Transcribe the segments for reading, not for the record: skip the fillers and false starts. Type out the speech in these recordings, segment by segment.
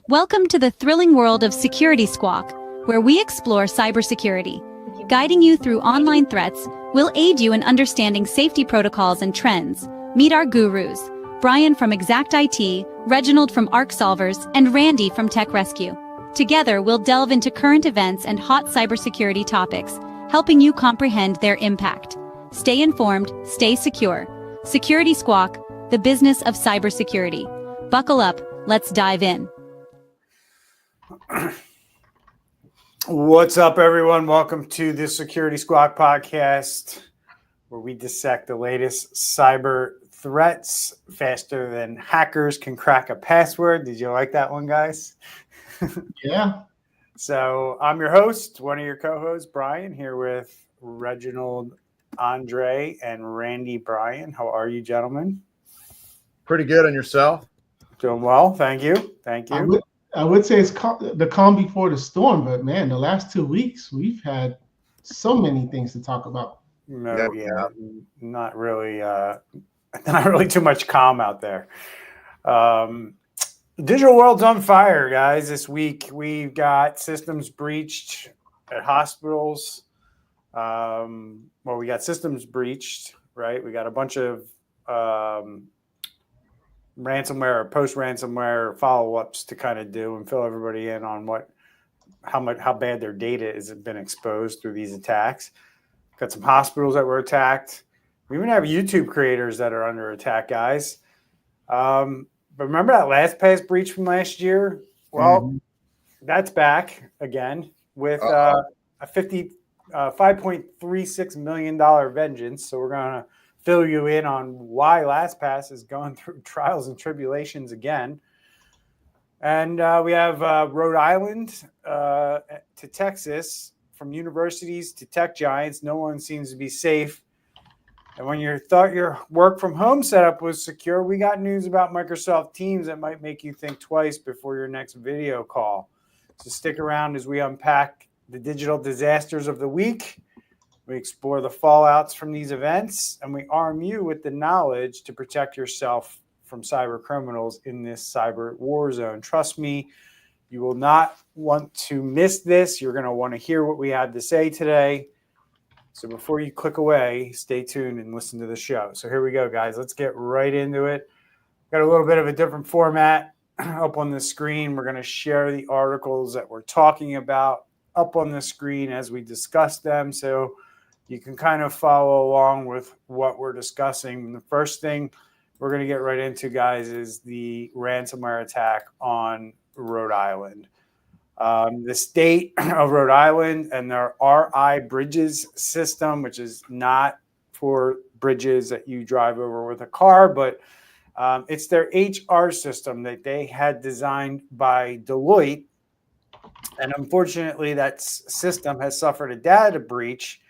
Welcome to the thrilling world of Security Squawk, where we explore cybersecurity. Guiding you through online threats, we'll aid you in understanding safety protocols and trends. Meet our gurus, Brian from Exact IT, Reginald from Arc Solvers, and Randy from Tech Rescue. Together, we'll delve into current events and hot cybersecurity topics, helping you comprehend their impact. Stay informed, stay secure. Security Squawk, the business of cybersecurity. Buckle up, let's dive in. What's up, everyone? Welcome to the Security Squawk podcast, where we dissect the latest cyber threats faster than hackers can crack a password. Did you like that one, guys? Yeah. So I'm your host, one of your co-hosts, Brian, here with Reginald, Andre, and Randy Bryan. How are you, gentlemen? Pretty good. On yourself? Doing well. Thank you. Thank you. I would say it's the calm before the storm, but man, the last 2 weeks we've had so many things to talk about. No, yeah, not really too much calm out there. Digital world's on fire, guys. This week we've got systems breached at hospitals. We got systems breached, right? We got a bunch of ransomware or post-ransomware follow-ups to kind of do and fill everybody in on how bad their data has been exposed through these attacks. Got some hospitals that were attacked. We even have YouTube creators that are under attack, guys. But remember that LastPass breach from last year? Well, that's back again with a $5.36 million vengeance. So we're going to fill you in on why LastPass is going through trials and tribulations again. And we have Rhode Island to Texas, from universities to tech giants. No one seems to be safe. And when you thought your work from home setup was secure, we got news about Microsoft Teams that might make you think twice before your next video call. So stick around as we unpack the digital disasters of the week. We explore the fallouts from these events, and we arm you with the knowledge to protect yourself from cyber criminals in this cyber war zone. Trust me, you will not want to miss this. You're going to want to hear what we had to say today. So before you click away, stay tuned and listen to the show. So here we go, guys. Let's get right into it. Got a little bit of a different format up on the screen. We're going to share the articles that we're talking about up on the screen as we discuss them, so you can kind of follow along with what we're discussing. And the first thing we're going to get right into, guys, is the ransomware attack on Rhode Island. The state of Rhode Island and their RI Bridges system, which is not for bridges that you drive over with a car, but it's their HR system that they had designed by Deloitte. And unfortunately, that system has suffered a data breach.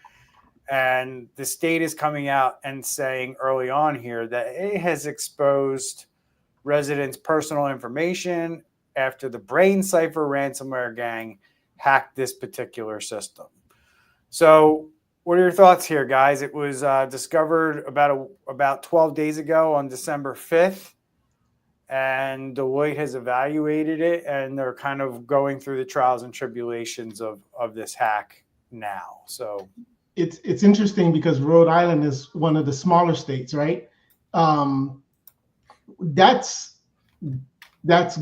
And the state is coming out and saying early on here that it has exposed residents' personal information after the Brain Cipher ransomware gang hacked this particular system. So what are your thoughts here, guys? It was discovered about 12 days ago on December 5th. And Deloitte has evaluated it, and they're kind of going through the trials and tribulations of this hack now. So it's interesting because Rhode Island is one of the smaller states, right? That's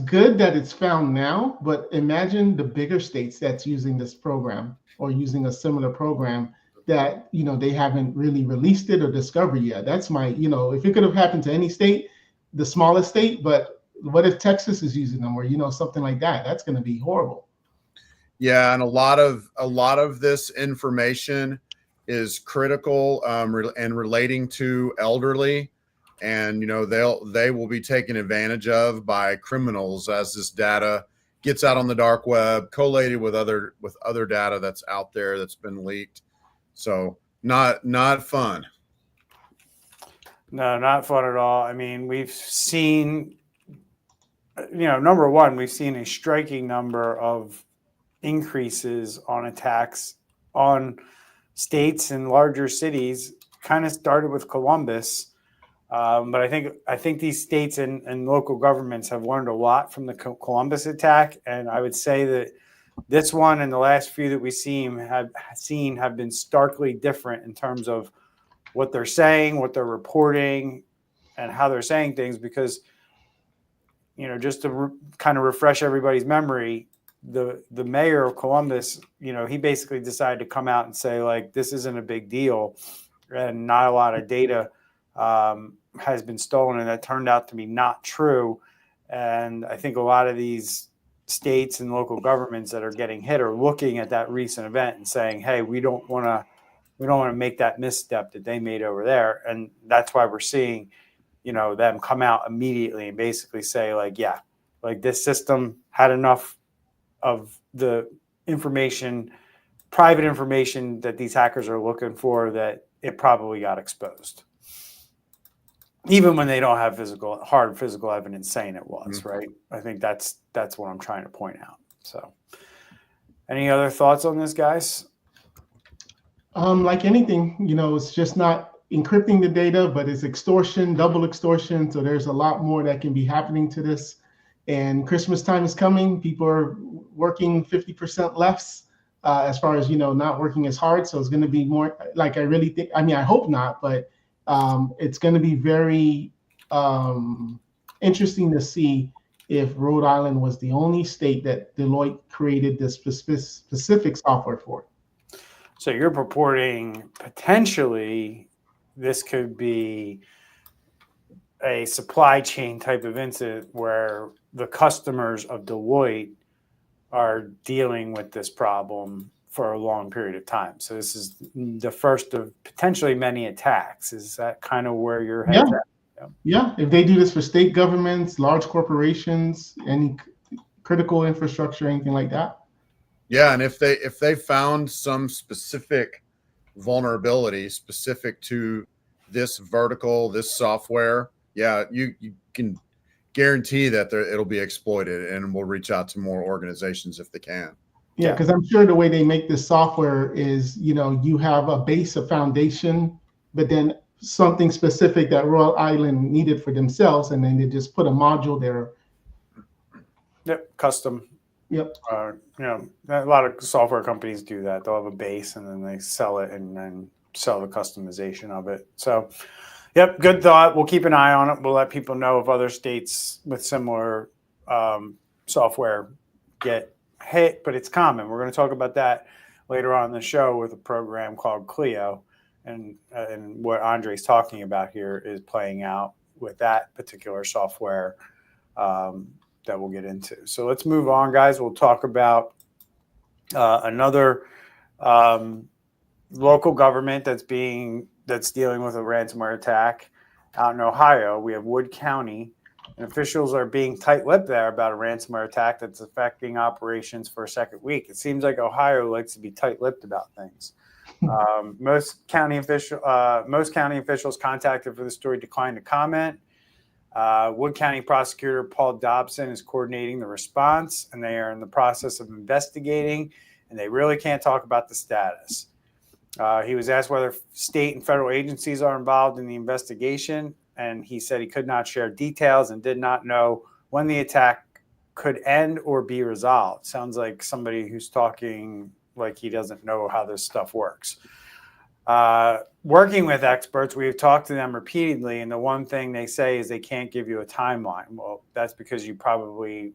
good that it's found now, but imagine the bigger states that's using this program or using a similar program that, they haven't really released it or discovered yet. That's if it could have happened to any state, the smallest state, but what if Texas is using them or, something like that? That's going to be horrible. Yeah. And a lot of this information is critical and relating to elderly, and they will be taken advantage of by criminals as this data gets out on the dark web, collated with other data that's out there that's been leaked. So not fun. No, not fun at all. I mean, we've seen, number one, we've seen a striking number of increases on attacks on states and larger cities. Kind of started with Columbus, But I think these states and local governments have learned a lot from the Columbus attack, and I would say that this one and the last few that we've seen have been starkly different in terms of what they're saying, what they're reporting, and how they're saying things. Because, just to kind of refresh everybody's memory, the mayor of Columbus, he basically decided to come out and say, like, this isn't a big deal, and not a lot of data has been stolen, and that turned out to be not true. And I think a lot of these states and local governments that are getting hit are looking at that recent event and saying, hey, we don't want to make that misstep that they made over there. And that's why we're seeing, them come out immediately and basically say, like, yeah, like, this system had enough of the information, private information that these hackers are looking for, that it probably got exposed. Even when they don't have hard physical evidence saying it was, right? I think that's what I'm trying to point out. So, any other thoughts on this, guys? Like anything, it's just not encrypting the data, but it's extortion, double extortion. So there's a lot more that can be happening to this. And Christmas time is coming. People are working 50% less as far as, not working as hard. So it's going to be more like, I hope not, but it's going to be very interesting to see if Rhode Island was the only state that Deloitte created this specific software for. So you're purporting potentially this could be a supply chain type of incident where the customers of Deloitte are dealing with this problem for a long period of time. So this is the first of potentially many attacks. Is that kind of where your head's at? Yeah. If they do this for state governments, large corporations, any critical infrastructure, anything like that. Yeah, and if they found some specific vulnerability specific to this vertical, this software, yeah, you can guarantee that it'll be exploited, and we'll reach out to more organizations if they can. Yeah, because I'm sure the way they make this software is, you have a base, a foundation, but then something specific that Rhode Island needed for themselves, and then they just put a module there. Yep, custom. Yep. A lot of software companies do that. They'll have a base and then they sell it and then sell the customization of it. So, yep, good thought. We'll keep an eye on it. We'll let people know if other states with similar software get hit, but it's common. We're going to talk about that later on in the show with a program called Clio, and what Andre's talking about here is playing out with that particular software that we'll get into. So let's move on, guys. We'll talk about another local government that's dealing with a ransomware attack out in Ohio. We have Wood County, and officials are being tight-lipped there about a ransomware attack that's affecting operations for a second week. It seems like Ohio likes to be tight-lipped about things. Most county officials contacted for the story declined to comment. Wood County Prosecutor Paul Dobson is coordinating the response, and they are in the process of investigating, and they really can't talk about the status. He was asked whether state and federal agencies are involved in the investigation, and he said he could not share details and did not know when the attack could end or be resolved. Sounds like somebody who's talking like he doesn't know how this stuff works. Working with experts, we've talked to them repeatedly, and the one thing they say is they can't give you a timeline. Well, that's because you probably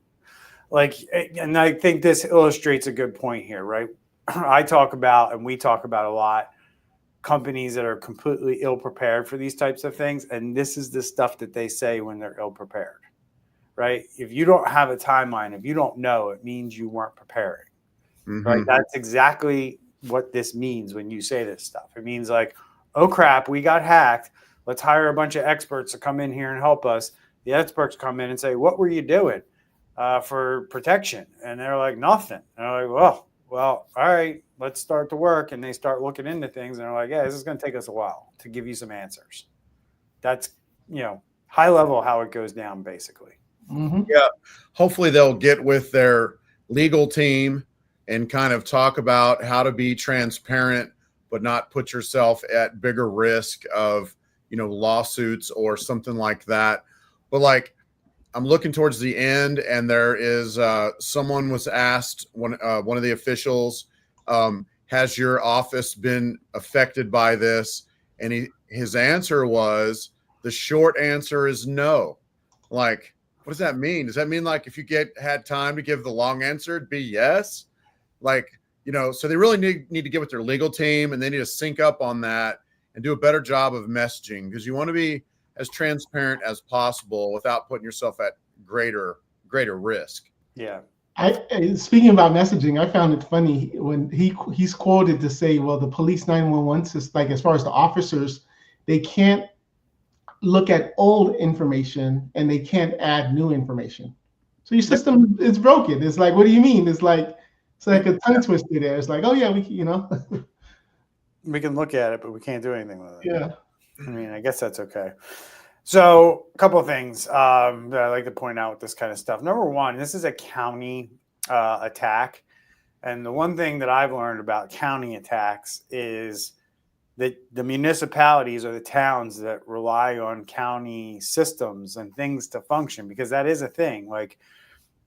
and I think this illustrates a good point here, right? I talk about, and we talk about a lot, companies that are completely ill-prepared for these types of things, and this is the stuff that they say when they're ill-prepared, right? If you don't have a timeline, if you don't know, it means you weren't preparing, right? That's exactly what this means when you say this stuff. It means like, oh crap, we got hacked. Let's hire a bunch of experts to come in here and help us. The experts come in and say, what were you doing for protection? And they're like, nothing. And they're like, well, all right, let's start to work. And they start looking into things, and they're like, yeah, this is going to take us a while to give you some answers. That's, high level how it goes down, basically. Yeah. Hopefully they'll get with their legal team and kind of talk about how to be transparent, but not put yourself at bigger risk of lawsuits or something like that. But like, I'm looking towards the end, and there is someone was asked, one of the officials, has your office been affected by this? And his answer was, the short answer is no. Like, what does that mean? Does that mean like if you had time to give the long answer, it'd be yes? Like, so they really need to get with their legal team, and they need to sync up on that and do a better job of messaging, because you want to be as transparent as possible without putting yourself at greater risk. Yeah. Speaking about messaging, I found it funny when he's quoted to say, well, the police 911 system, like as far as the officers, they can't look at old information and they can't add new information. So your system is broken. It's like, what do you mean? It's like a tongue twister there. It's like, oh yeah, we can look at it, but we can't do anything with it. Yeah. I mean, I guess that's okay. So a couple of things that I like to point out with this kind of stuff. Number one, this is a county attack. And the one thing that I've learned about county attacks is that the municipalities or the towns that rely on county systems and things to function, because that is a thing. Like,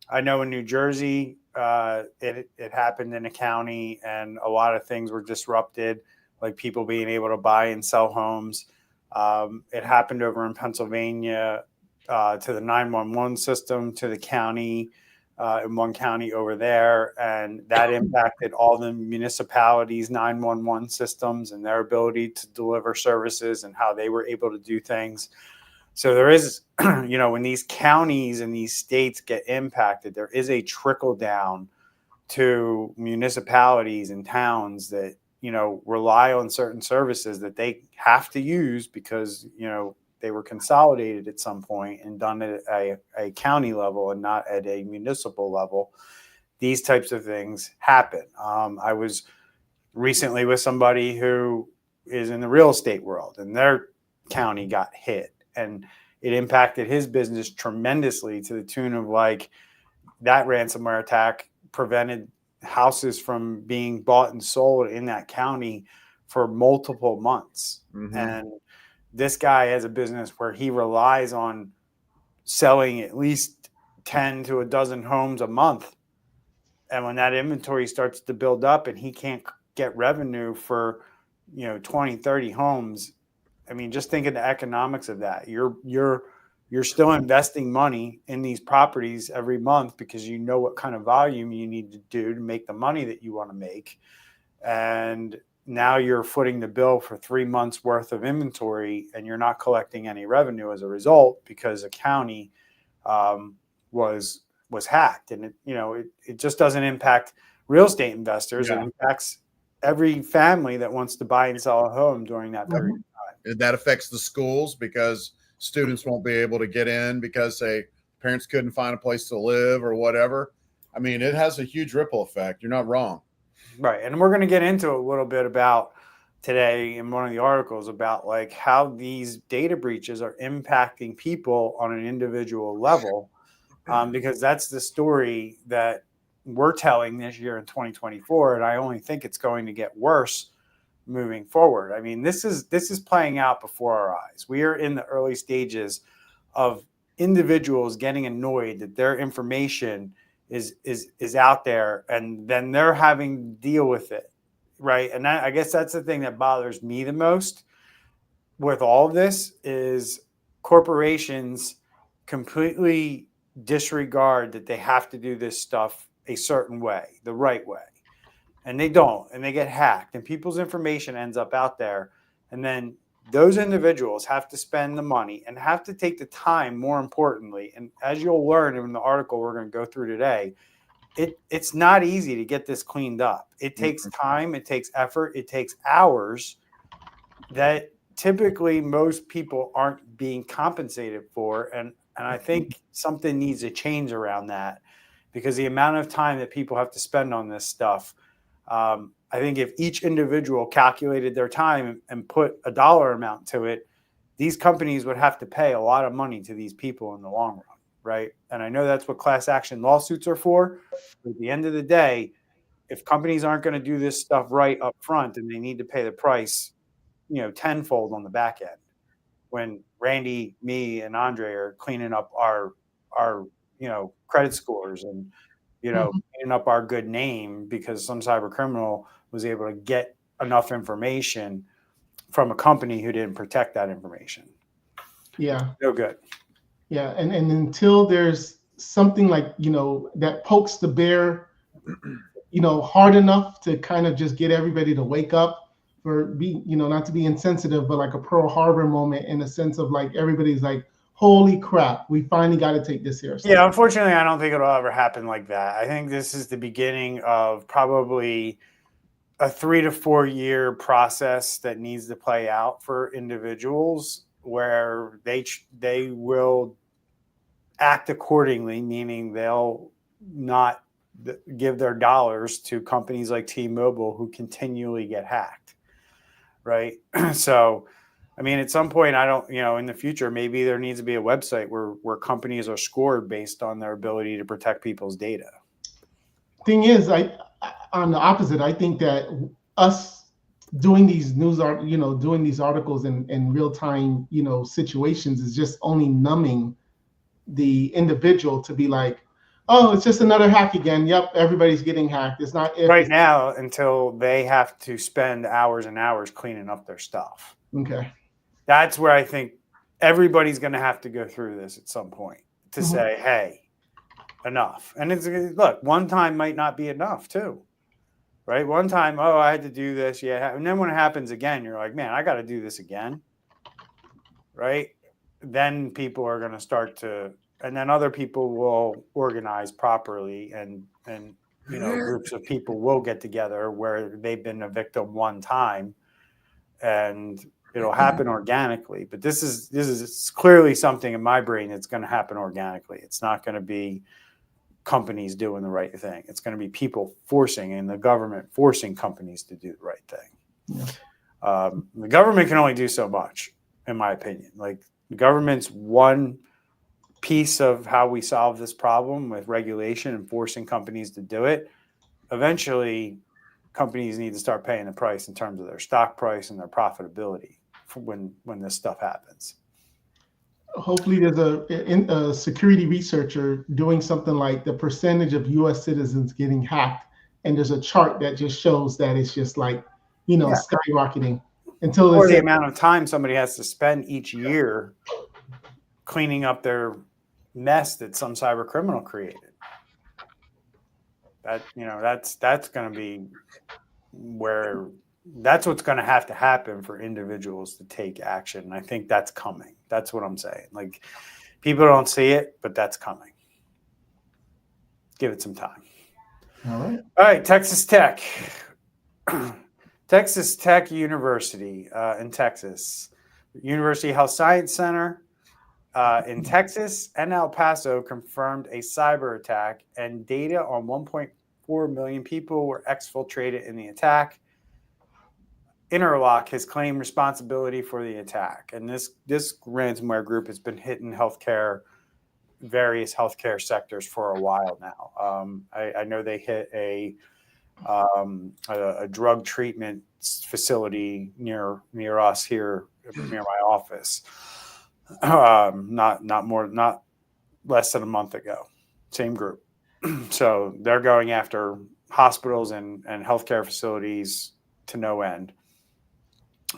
I know in New Jersey, it happened in a county, and a lot of things were disrupted, like people being able to buy and sell homes. It happened over in Pennsylvania to the 911 system, to the county, in one county over there. And that impacted all the municipalities' 911 systems and their ability to deliver services and how they were able to do things. So there is, when these counties and these states get impacted, there is a trickle down to municipalities and towns that rely on certain services that they have to use because, they were consolidated at some point and done at a county level and not at a municipal level. These types of things happen. I was recently with somebody who is in the real estate world, and their county got hit, and it impacted his business tremendously, to the tune of like that ransomware attack prevented houses from being bought and sold in that county for multiple months. Mm-hmm. And this guy has a business where he relies on selling at least 10 to a dozen homes a month. And when that inventory starts to build up and he can't get revenue for, 20, 30 homes, I mean, just think of the economics of that. You're still investing money in these properties every month because you know what kind of volume you need to do to make the money that you want to make. And now you're footing the bill for 3 months worth of inventory, and you're not collecting any revenue as a result because a county was hacked. And it just doesn't impact real estate investors. Yeah. It impacts every family that wants to buy and sell a home during that period of time. That affects the schools because students won't be able to get in because parents couldn't find a place to live or whatever. I mean, it has a huge ripple effect. You're not wrong. Right. And we're going to get into a little bit about today in one of the articles about like how these data breaches are impacting people on an individual level, because that's the story that we're telling this year in 2024. And I only think it's going to get worse moving forward. I mean, this is playing out before our eyes. We are in the early stages of individuals getting annoyed that their information is out there, and then they're having to deal with it, right? And I guess that's the thing that bothers me the most with all of this is corporations completely disregard that they have to do this stuff a certain way, the right way. And they don't, and they get hacked, and people's information ends up out there. And then those individuals have to spend the money and have to take the time, more importantly. And as you'll learn in the article we're going to go through today, it's not easy to get this cleaned up. It takes time, it takes effort, it takes hours that typically most people aren't being compensated for. And I think something needs to change around that, because the amount of time that people have to spend on this stuff, I think if each individual calculated their time and put a dollar amount to it, these companies would have to pay a lot of money to these people in the long run, right? And I know that's what class action lawsuits are for. But at the end of the day, if companies aren't going to do this stuff right up front, then they need to pay the price, tenfold on the back end. when Randy, me, and Andre are cleaning up our credit scores and cleaning up our good name because some cyber criminal was able to get enough information from a company who didn't protect that information. Yeah. No good. Yeah, and until there's something like, that pokes the bear, hard enough to kind of just get everybody to wake up, for not to be insensitive, but like a Pearl Harbor moment in the sense of like everybody's like, holy crap, we finally got to take this seriously. Yeah, unfortunately, I don't think it'll ever happen like that. I think this is the beginning of probably a 3 to 4 year process that needs to play out for individuals where they will act accordingly, meaning they'll not give their dollars to companies like T-Mobile who continually get hacked, right? So, I mean, at some point, I don't, in the future, maybe there needs to be a website where companies are scored based on their ability to protect people's data. Thing is, on the opposite, I think that us doing these doing these articles in real time, situations is just only numbing the individual to be like, oh, it's just another hack again. Yep, everybody's getting hacked. It's not right now until they have to spend hours and hours cleaning up their stuff. Okay. That's where I think everybody's going to have to go through this at some point to say, hey, enough. And look, one time might not be enough too, right? One time, oh, I had to do this. Yeah. And then when it happens again, you're like, man, I got to do this again. Right. Then people are going to start to, and then other people will organize properly and groups of people will get together where they've been a victim one time and it'll happen organically. But this is clearly something in my brain that's going to happen organically. It's not going to be companies doing the right thing. It's going to be people forcing and the government forcing companies to do the right thing. Yeah. The government can only do so much, in my opinion. Like the government's one piece of how we solve this problem with regulation and forcing companies to do it. Eventually, companies need to start paying the price in terms of their stock price and their profitability for when this stuff happens. Hopefully there's a security researcher doing something like the percentage of U.S. citizens getting hacked, and there's a chart that just shows that it's just like, skyrocketing until or the amount of time somebody has to spend each year cleaning up their mess that some cyber criminal created. That that's going to be where that's what's going to have to happen for individuals to take action. And I think that's coming. That's what I'm saying. Like people don't see it, but that's coming. Give it some time. All right. Texas Tech. Texas Tech University in Texas. University Health Science Center in Texas and El Paso confirmed a cyber attack, and data on 1.4 million people were exfiltrated in the attack. Interlock has claimed responsibility for the attack, and this ransomware group has been hitting various healthcare sectors for a while now. I know they hit a drug treatment facility near us here, near my office. Not less than a month ago. Same group. So they're going after hospitals and healthcare facilities to no end.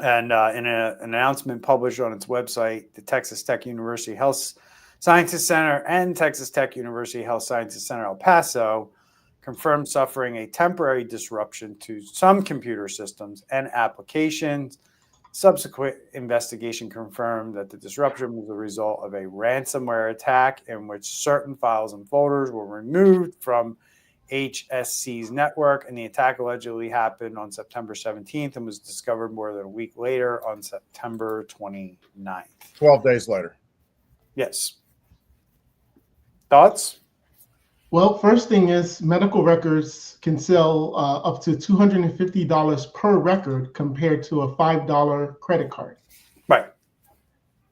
And in an announcement published on its website, the Texas Tech University Health Sciences Center and Texas Tech University Health Sciences Center El Paso confirmed suffering a temporary disruption to some computer systems and applications. Subsequent investigation confirmed that the disruption was a result of a ransomware attack in which certain files and folders were removed from HSC's network, and the attack allegedly happened on September 17th and was discovered more than a week later on September 29th. 12 days later. Yes. Thoughts? Well, first thing is medical records can sell up to $250 per record compared to a $5 credit card. Right.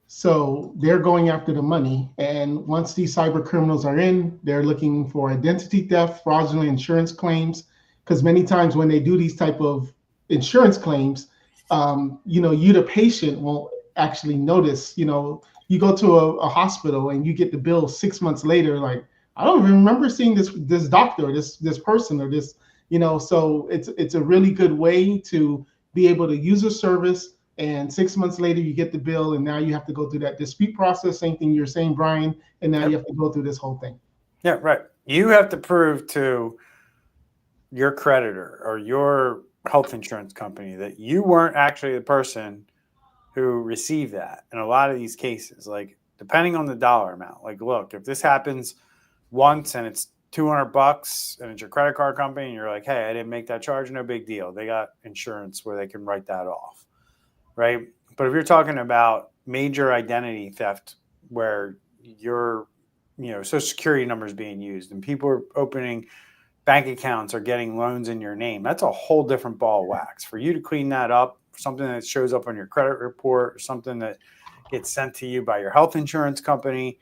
So they're going after the money. And once these cyber criminals are in, they're looking for identity theft, fraudulent insurance claims, because many times when they do these type of insurance claims, you the patient won't actually notice. You go to a hospital and you get the bill 6 months later, like, I don't even remember seeing this doctor, or this person, or this, so it's a really good way to be able to use a service, and 6 months later you get the bill, and now you have to go through that dispute process, same thing you're saying, Brian, and now you have to go through this whole thing. Yeah, right. You have to prove to your creditor or your health insurance company that you weren't actually the person who received that. In a lot of these cases, like, depending on the dollar amount, like, look, if this happens once and it's $200 and it's your credit card company and you're like, hey, I didn't make that charge, no big deal. They got insurance where they can write that off, right? But if you're talking about major identity theft where your social security number is being used and people are opening bank accounts or getting loans in your name, that's a whole different ball of wax. For you to clean that up, something that shows up on your credit report or something that gets sent to you by your health insurance company,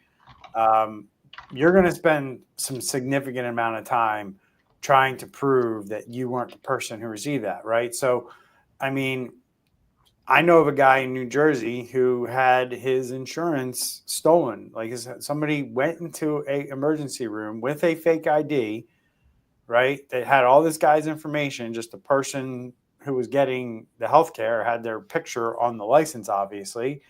you're going to spend some significant amount of time trying to prove that you weren't the person who received that, right? So, I mean, I know of a guy in New Jersey who had his insurance stolen. Like, somebody went into an emergency room with a fake ID, right? They had all this guy's information, just the person who was getting the healthcare had their picture on the license, obviously.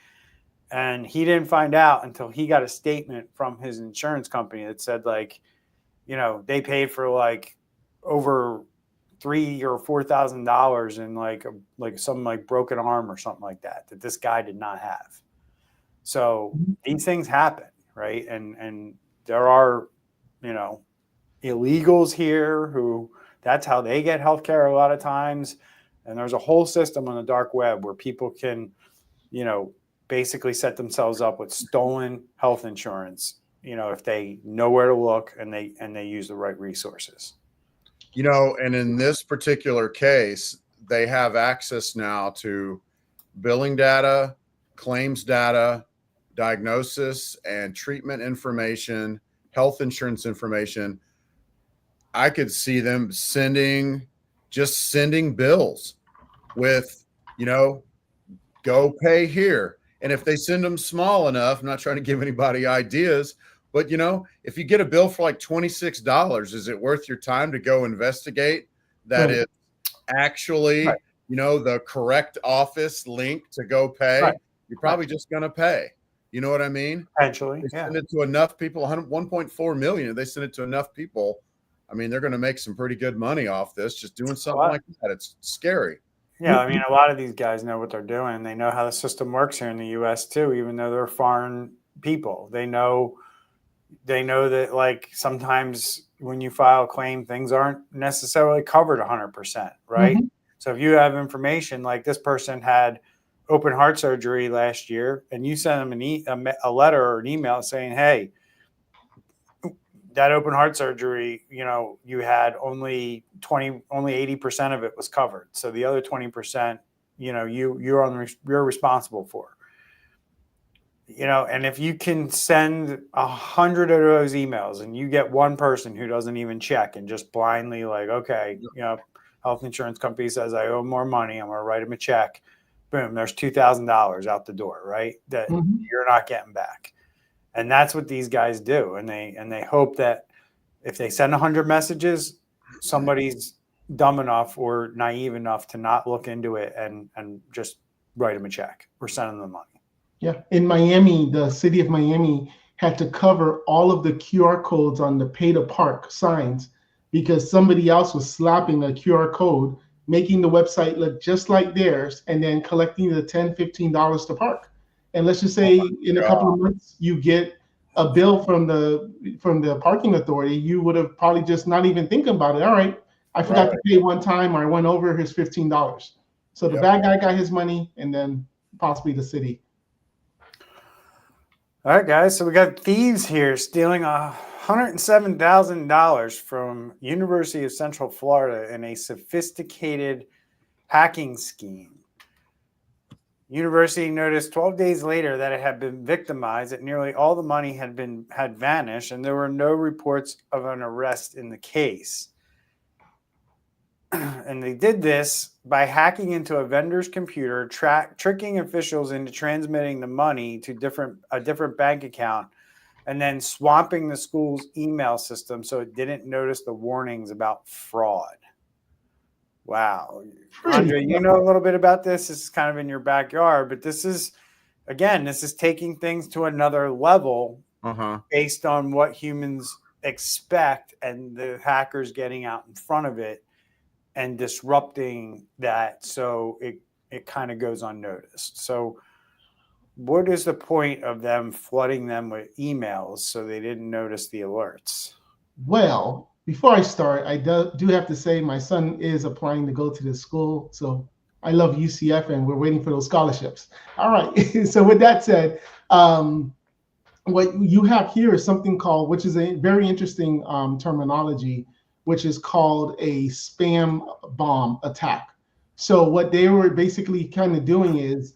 And he didn't find out until he got a statement from his insurance company that said, like, they paid for like over $3,000 or $4,000 in like some like broken arm or something like that this guy did not have. So these things happen, right? And there are, illegals here who that's how they get healthcare a lot of times. And there's a whole system on the dark web where people can, basically set themselves up with stolen health insurance, if they know where to look and they use the right resources. And in this particular case, they have access now to billing data, claims data, diagnosis and treatment information, health insurance information. I could see them sending bills with, go pay here. And if they send them small enough, I'm not trying to give anybody ideas, but if you get a bill for like $26, is it worth your time to go investigate that it's actually, the correct office link to go pay? Right. You're probably just going to pay. You know what I mean? Potentially, they send it to enough people, 1.4 million. If they send it to enough people, I mean, they're going to make some pretty good money off this, just doing something like that. It's scary. Yeah, I mean, a lot of these guys know what they're doing. They know how the system works here in the U.S. too, even though they're foreign people. They know that, like, sometimes when you file a claim, things aren't necessarily covered 100%, right? Mm-hmm. So if you have information like this person had open heart surgery last year, and you send them a letter or an email saying, hey, that open heart surgery, you had only 80% of it was covered. So the other 20%, you're responsible for. And if you can send 100 of those emails and you get one person who doesn't even check and just blindly like, okay, health insurance company says I owe more money, I'm going to write them a check. Boom, there's $2,000 out the door, right? That you're not getting back. And that's what these guys do. And they hope that if they send 100 messages, somebody's dumb enough or naive enough to not look into it and just write them a check or send them the money. Yeah. In Miami, the city of Miami had to cover all of the QR codes on the pay to park signs because somebody else was slapping a QR code, making the website look just like theirs, and then collecting the $10, $15 to park. And let's just say in a couple of months, you get a bill from the parking authority, you would have probably just not even thinking about it. All right, I forgot to pay one time, or I went over his $15. So the bad guy got his money, and then possibly the city. All right, guys. So we got thieves here stealing $107,000 from University of Central Florida in a sophisticated hacking scheme. University noticed 12 days later that it had been victimized, that nearly all the money had vanished, and there were no reports of an arrest in the case. and they did this by hacking into a vendor's computer, tricking officials into transmitting the money to a different bank account, and then swamping the school's email system so it didn't notice the warnings about fraud. Wow. Andre, you know a little bit about this. This is kind of in your backyard, but this is taking things to another level based on what humans expect, and the hackers getting out in front of it and disrupting that so it kind of goes unnoticed. So what is the point of them flooding them with emails so they didn't notice the alerts? Well, before I start, I do have to say my son is applying to go to this school. So I love UCF and we're waiting for those scholarships. All right. So with that said, what you have here is something called, which is a very interesting terminology, which is called a spam bomb attack. So what they were basically kind of doing is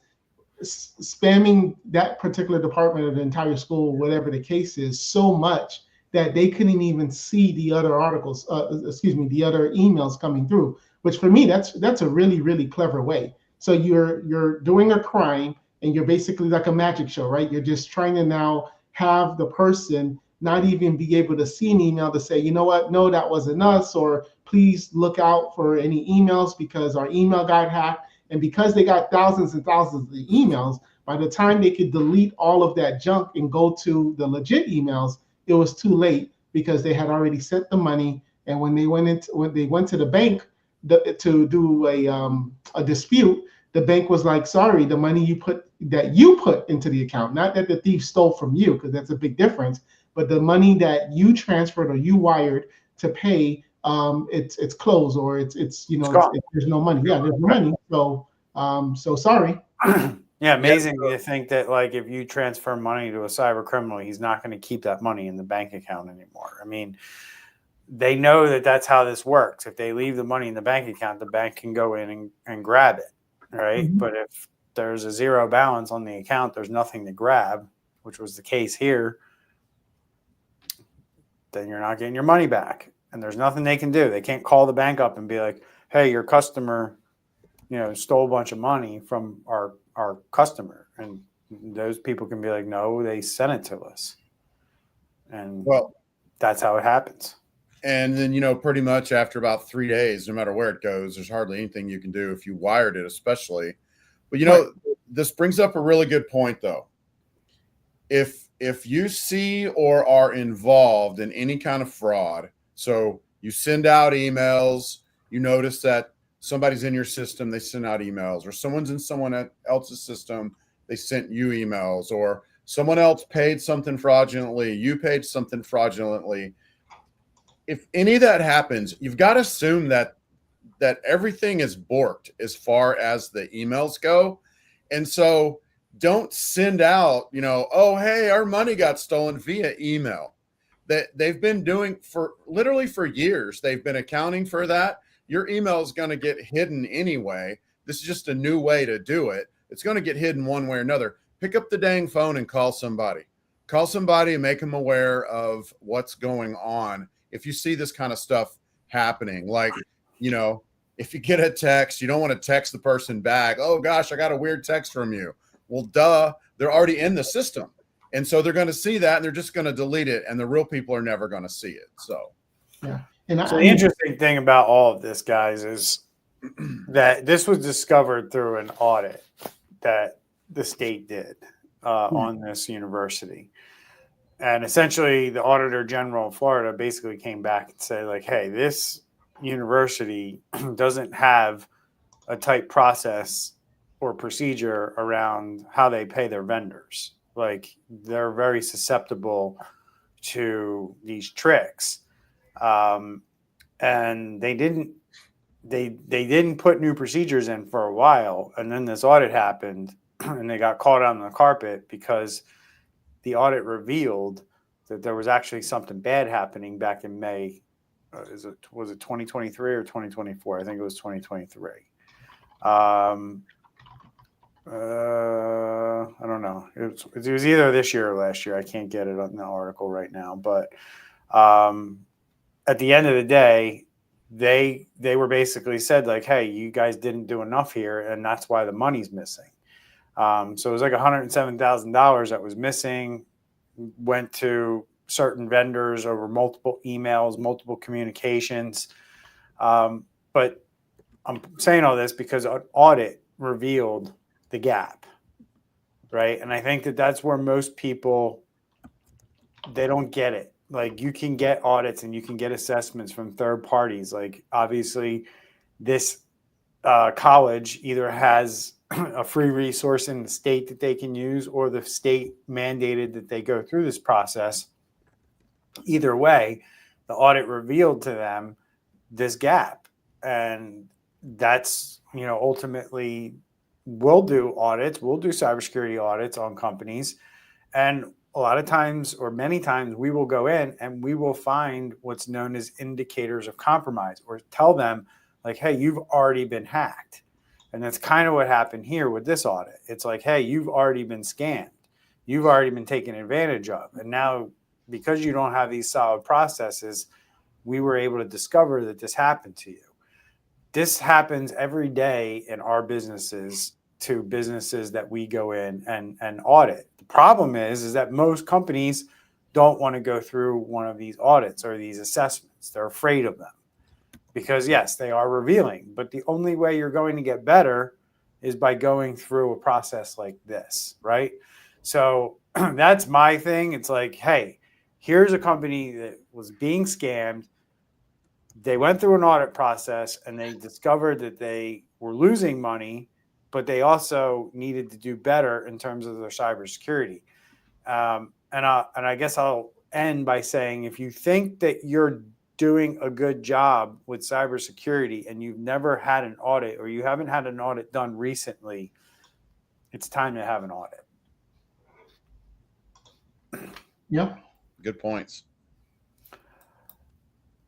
spamming that particular department of the entire school, whatever the case is, so much that they couldn't even see the other articles, the other emails coming through, which for me, that's a really, really clever way. So you're doing a crime and you're basically like a magic show, right? You're just trying to now have the person not even be able to see an email to say, you know what, no, that wasn't us, or please look out for any emails because our email got hacked. And because they got thousands and thousands of emails, by the time they could delete all of that junk and go to the legit emails, it was too late because they had already sent the money. And when they went to the bank to do a dispute, the bank was like, sorry, the money you put into the account, not that the thief stole from you, because that's a big difference, but the money that you transferred or you wired to pay, it's closed, or it's there's no money. Yeah, there's no money. So sorry. Yeah, amazing to think that, like, if you transfer money to a cyber criminal, he's not going to keep that money in the bank account anymore. I mean, they know that that's how this works. If they leave the money in the bank account, the bank can go in and grab it, right? Mm-hmm. But if there's a zero balance on the account, there's nothing to grab, which was the case here, then you're not getting your money back. And there's nothing they can do. They can't call the bank up and be like, hey, your customer, stole a bunch of money from our customer. And those people can be like, no, they sent it to us. And that's how it happens. And then, pretty much after about 3 days, no matter where it goes, there's hardly anything you can do if you wired it, especially. But, this brings up a really good point, though. If you see or are involved in any kind of fraud, so you send out emails, you notice that somebody's in your system, they send out emails, or someone's in someone else's system, they sent you emails, or someone else paid something fraudulently, you paid something fraudulently. If any of that happens, you've got to assume that everything is borked as far as the emails go. And so don't send out, oh, hey, our money got stolen via email. That they've been doing for years. They've been accounting for that. Your email is going to get hidden anyway. This is just a new way to do it. It's going to get hidden one way or another. Pick up the dang phone and call somebody. Call somebody and make them aware of what's going on. If you see this kind of stuff happening, like, if you get a text, you don't want to text the person back. Oh, gosh, I got a weird text from you. Well, duh, they're already in the system. And so they're going to see that and they're just going to delete it. And the real people are never going to see it. So, yeah. So the interesting thing about all of this, guys, is that this was discovered through an audit that the state did on this university. And essentially, the Auditor General of Florida basically came back and said, like, hey, this university doesn't have a tight process or procedure around how they pay their vendors. Like, they're very susceptible to these tricks. And they didn't put new procedures in for a while. And then this audit happened and they got caught on the carpet because the audit revealed that there was actually something bad happening back in May. Was it 2023 or 2024? I think it was 2023. I don't know. It was either this year or last year. I can't get it on the article right now. But at the end of the day, they were basically said like, hey, you guys didn't do enough here, and that's why the money's missing. So it was like $107,000 that was missing, went to certain vendors over multiple emails, multiple communications. But I'm saying all this because an audit revealed the gap, right? And I think that that's where most people, they don't get it. Like, you can get audits and you can get assessments from third parties. Like, obviously this college either has a free resource in the state that they can use, or the state mandated that they go through this process. Either way, the audit revealed to them this gap. And that's, ultimately we'll do audits, we'll do cybersecurity audits on companies. And a lot of times, or many times, we will go in and we will find what's known as indicators of compromise, or tell them like, hey, you've already been hacked. And that's kind of what happened here with this audit. It's like, hey, you've already been scammed. You've already been taken advantage of. And now, because you don't have these solid processes, we were able to discover that this happened to you. This happens every day in our businesses to businesses that we go in and audit. The problem is that most companies don't want to go through one of these audits or these assessments. They're afraid of them because, yes, they are revealing. But the only way you're going to get better is by going through a process like this, right? So that's my thing. It's like, hey, here's a company that was being scammed. They went through an audit process and they discovered that they were losing money, but they also needed to do better in terms of their cybersecurity. And I guess I'll end by saying, if you think that you're doing a good job with cybersecurity and you've never had an audit, or you haven't had an audit done recently, it's time to have an audit. Yeah. Good points.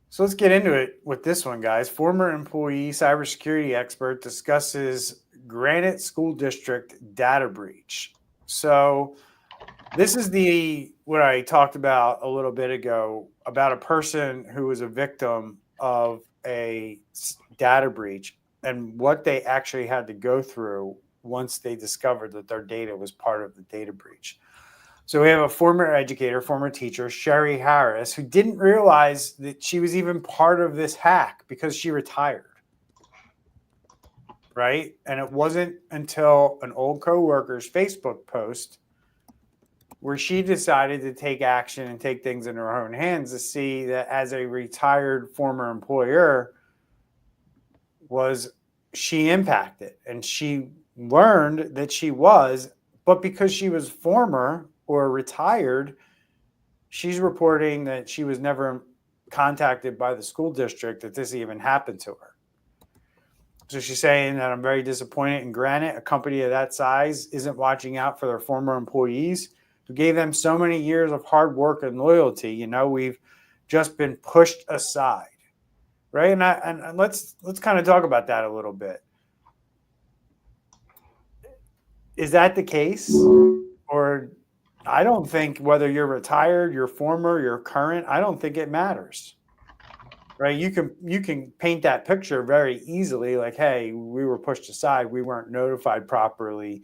So let's get into it with this one, guys. Former employee cybersecurity expert discusses Granite School District data breach. So this is what I talked about a little bit ago, about a person who was a victim of a data breach and what they actually had to go through once they discovered that their data was part of the data breach. So we have a former educator, former teacher, Sherry Harris, who didn't realize that she was even part of this hack because she retired. Right? And it wasn't until an old coworker's Facebook post where she decided to take action and take things in her own hands to see that as a retired former employer, was she impacted. And she learned that she was, but because she was former or retired, she's reporting that she was never contacted by the school district that this even happened to her. So she's saying that, I'm very disappointed in Granite. A company of that size isn't watching out for their former employees who gave them so many years of hard work and loyalty. We've just been pushed aside, right? And let's kind of talk about that a little bit. Is that the case? Or I don't think whether you're retired, you're former, you're current, I don't think it matters. Right? You can paint that picture very easily, like, hey, we were pushed aside, we weren't notified properly.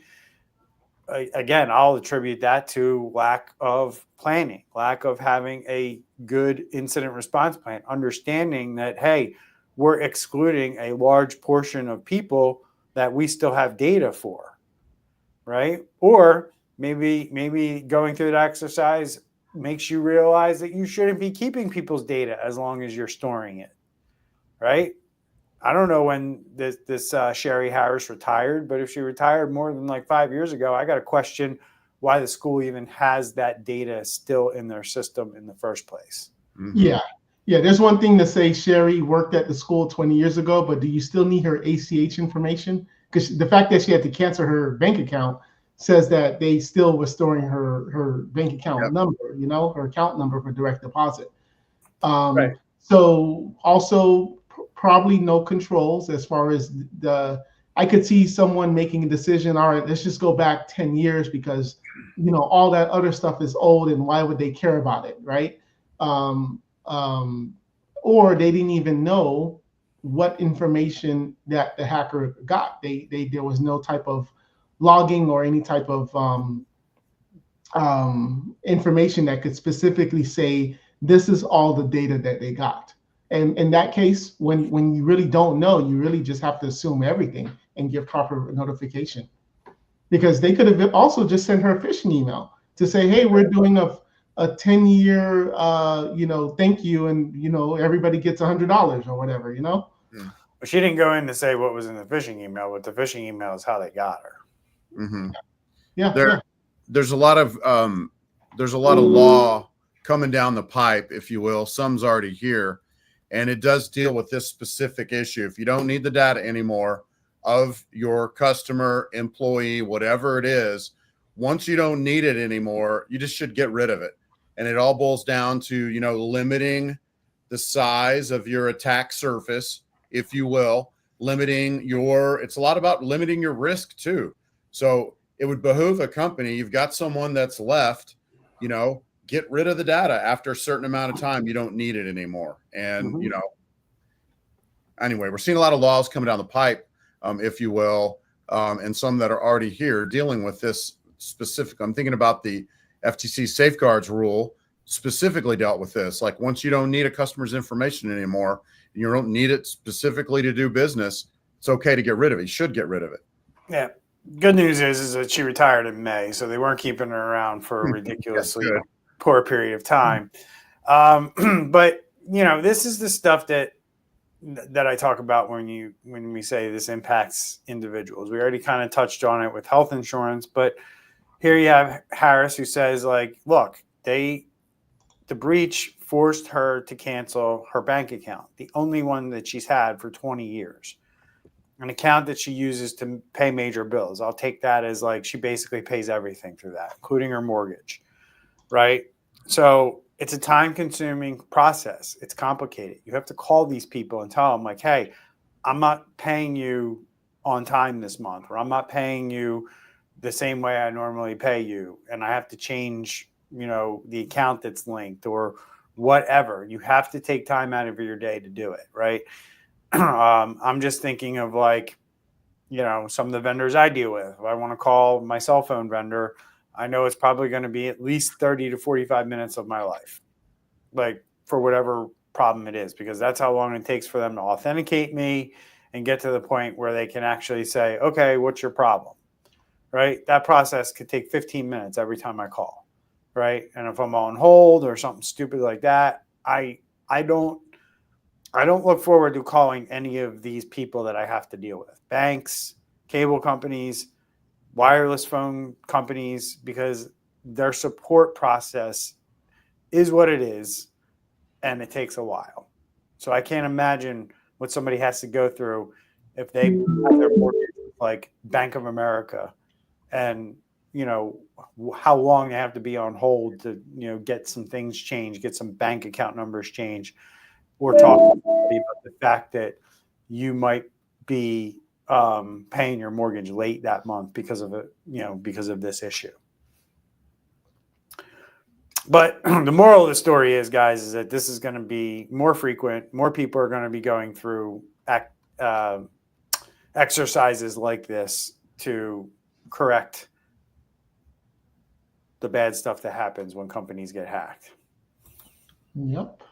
Again, I'll attribute that to lack of planning, lack of having a good incident response plan, understanding that, hey, we're excluding a large portion of people that we still have data for, right? Or maybe going through that exercise makes you realize that you shouldn't be keeping people's data as long as you're storing it, right? I don't know when this Sherry Harris retired, but if she retired more than like 5 years ago, I got to question why the school even has that data still in their system in the first place. Mm-hmm. Yeah. There's one thing to say Sherry worked at the school 20 years ago, but do you still need her ACH information? Because the fact that she had to cancel her bank account says that they still were storing her bank account number, her account number for direct deposit. Right. So also probably no controls as far as I could see someone making a decision, all right, let's just go back 10 years because, all that other stuff is old and why would they care about it, right? Or they didn't even know what information that the hacker got. There was no type of logging or any type of information that could specifically say this is all the data that they got. And in that case, when you really don't know, you really just have to assume everything and give proper notification, because they could have also just sent her a phishing email to say, hey, we're doing a 10-year thank you, and everybody gets $100 or whatever. But she didn't go in to say what was in the phishing email, but the phishing email is how they got her. Mm-hmm. Yeah. There's a lot of law coming down the pipe, if you will. Some's already here, and it does deal with this specific issue. If you don't need the data anymore of your customer, employee, whatever it is, once you don't need it anymore, you just should get rid of it. And it all boils down to, limiting the size of your attack surface, if you will, it's a lot about limiting your risk too. So it would behoove a company, you've got someone that's left, get rid of the data after a certain amount of time. You don't need it anymore. And, anyway, we're seeing a lot of laws coming down the pipe, if you will, and some that are already here dealing with this specific. I'm thinking about the FTC safeguards rule specifically dealt with this. Like, once you don't need a customer's information anymore, and you don't need it specifically to do business, it's okay to get rid of it. You should get rid of it. Yeah. Good news is that she retired in May, so they weren't keeping her around for a ridiculously poor period of time. But this is the stuff that I talk about when we say this impacts individuals. We already kind of touched on it with health insurance, but here you have Harris, who says, like, look, the breach forced her to cancel her bank account, the only one that she's had for 20 years. An account that she uses to pay major bills. I'll take that as, like, she basically pays everything through that, including her mortgage, right? So it's a time-consuming process. It's complicated. You have to call these people and tell them, like, hey, I'm not paying you on time this month, or I'm not paying you the same way I normally pay you, and I have to change, the account that's linked or whatever. You have to take time out of your day to do it, right? I'm just thinking of, like, some of the vendors I deal with. If I want to call my cell phone vendor, I know it's probably going to be at least 30 to 45 minutes of my life, like, for whatever problem it is, because that's how long it takes for them to authenticate me and get to the point where they can actually say, okay, what's your problem? Right? That process could take 15 minutes every time I call, right? And if I'm on hold or something stupid like that, I don't look forward to calling any of these people that I have to deal with. Banks, cable companies, wireless phone companies, because their support process is what it is, and it takes a while. So I can't imagine what somebody has to go through if they have their mortgage like Bank of America, and how long they have to be on hold to get some things changed, get some bank account numbers changed, or talk to somebody about the fact that you might be paying your mortgage late that month because of it, because of this issue. But the moral of the story is, guys, is that this is going to be more frequent. More people are going to be going through exercises like this to correct the bad stuff that happens when companies get hacked. Yep.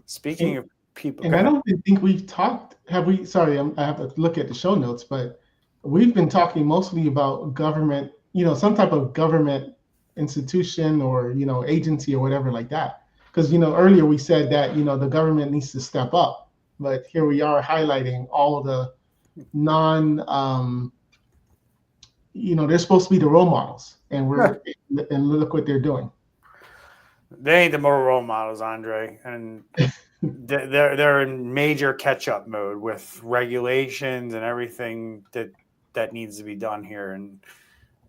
Speaking of people, and I don't think we've talked. Have we? Sorry, I have to look at the show notes, but we've been talking mostly about government. Some type of government institution or agency or whatever like that. Because earlier we said that the government needs to step up, but here we are highlighting all the non. They're supposed to be the role models, and and look what they're doing. They ain't the more role models, Andre, and they're in major catch-up mode with regulations and everything that needs to be done here. And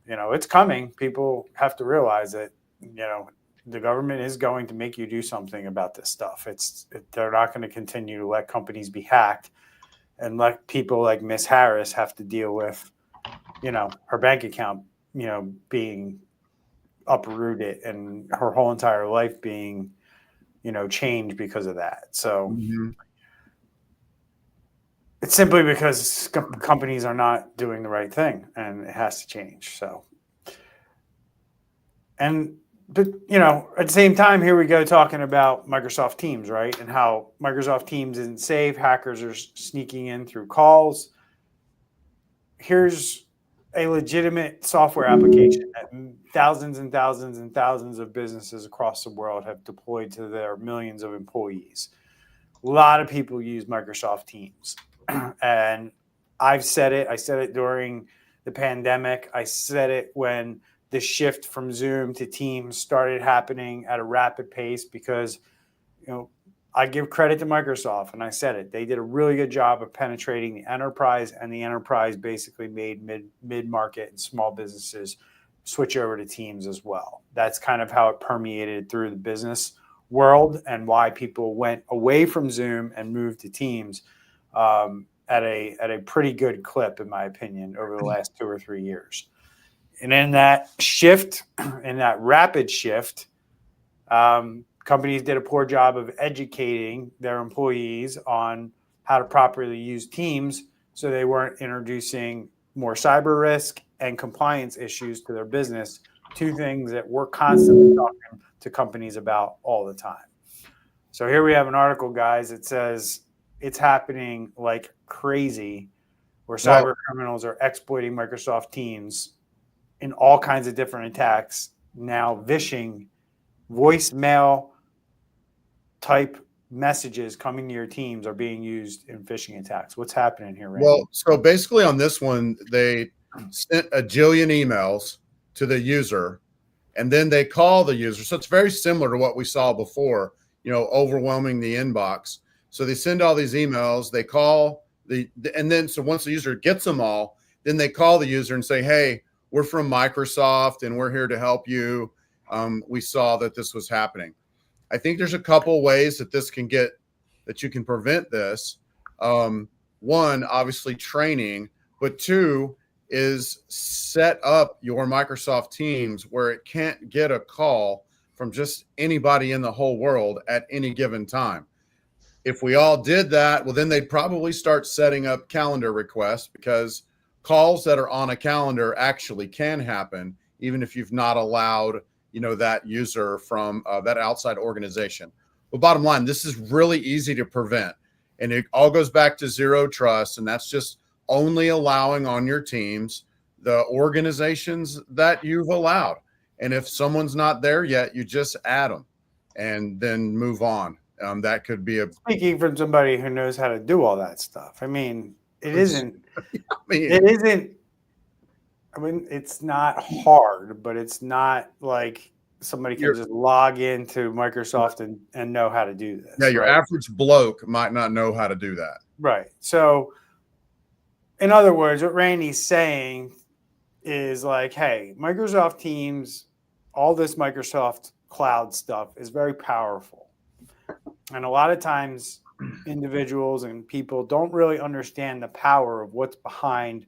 it's coming. People have to realize that the government is going to make you do something about this stuff. They're not going to continue to let companies be hacked and let people like Miss Harris have to deal with her bank account being uprooted and her whole entire life being changed because of that. So It's simply because companies are not doing the right thing, and it has to change. So, but at the same time, here we go talking about Microsoft Teams, right? And how Microsoft Teams isn't safe. Hackers are sneaking in through calls. Here's a legitimate software application that thousands and thousands and thousands of businesses across the world have deployed to their millions of employees. A lot of people use Microsoft Teams. And I've said it. I said it during the pandemic. I said it when the shift from Zoom to Teams started happening at a rapid pace because, I give credit to Microsoft, and I said it. They did a really good job of penetrating the enterprise, and the enterprise basically made mid-market and small businesses switch over to Teams as well. That's kind of how it permeated through the business world and why people went away from Zoom and moved to Teams at a pretty good clip, in my opinion, over the last 2 or 3 years. And in that shift, in that rapid shift, companies did a poor job of educating their employees on how to properly use Teams, so they weren't introducing more cyber risk and compliance issues to their business, two things that we're constantly talking to companies about all the time. So here we have an article, guys, that says it's happening like crazy, where cyber criminals are exploiting Microsoft Teams in all kinds of different attacks. Now, vishing voicemail type messages coming to your Teams are being used in phishing attacks. What's happening here, Randy? Well, so basically on this one, they sent a jillion emails to the user, and then they call the user. So it's very similar to what we saw before, overwhelming the inbox. So they send all these emails, they call and then so once the user gets them all, then they call the user and say, hey, we're from Microsoft and we're here to help you. We saw that this was happening. I think there's a couple ways that you can prevent this. One, obviously training, but two is set up your Microsoft Teams where it can't get a call from just anybody in the whole world at any given time. If we all did that, well, then they'd probably start setting up calendar requests, because calls that are on a calendar actually can happen, even if you've not allowed that user from that outside organization. But bottom line, this is really easy to prevent. And it all goes back to zero trust. And that's just only allowing on your Teams the organizations that you've allowed. And if someone's not there yet, you just add them and then move on. That could be speaking from somebody who knows how to do all that stuff. I mean, it's not hard, but it's not like somebody can just log into Microsoft and know how to do this. Yeah, your average bloke might not know how to do that. Right. So, in other words, what Randy's saying is like, hey, Microsoft Teams, all this Microsoft cloud stuff is very powerful. And a lot of times individuals and people don't really understand the power of what's behind